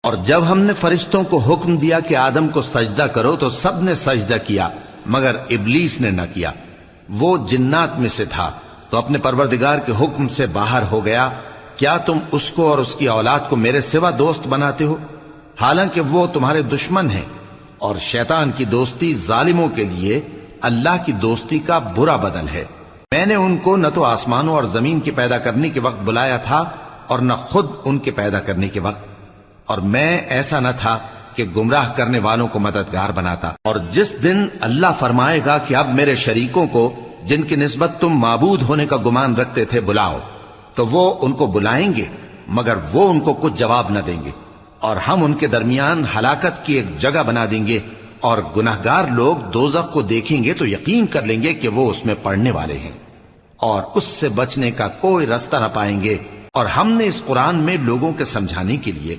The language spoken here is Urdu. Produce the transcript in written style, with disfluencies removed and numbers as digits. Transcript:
اور جب ہم نے فرشتوں کو حکم دیا کہ آدم کو سجدہ کرو تو سب نے سجدہ کیا مگر ابلیس نے نہ کیا، وہ جنات میں سے تھا تو اپنے پروردگار کے حکم سے باہر ہو گیا۔ کیا تم اس کو اور اس کی اولاد کو میرے سوا دوست بناتے ہو، حالانکہ وہ تمہارے دشمن ہیں، اور شیطان کی دوستی ظالموں کے لیے اللہ کی دوستی کا برا بدل ہے۔ میں نے ان کو نہ تو آسمانوں اور زمین کے پیدا کرنے کے وقت بلایا تھا اور نہ خود ان کے پیدا کرنے کے وقت، اور میں ایسا نہ تھا کہ گمراہ کرنے والوں کو مددگار بناتا۔ اور جس دن اللہ فرمائے گا کہ اب میرے شریکوں کو جن کی نسبت تم معبود ہونے کا گمان رکھتے تھے بلاؤ، تو وہ ان کو بلائیں گے مگر وہ ان کو کچھ جواب نہ دیں گے، اور ہم ان کے درمیان ہلاکت کی ایک جگہ بنا دیں گے، اور گناہگار لوگ دوزخ کو دیکھیں گے تو یقین کر لیں گے کہ وہ اس میں پڑنے والے ہیں، اور اس سے بچنے کا کوئی راستہ نہ پائیں گے۔ اور ہم نے اس قرآن میں لوگوں کے سمجھانے کے لیے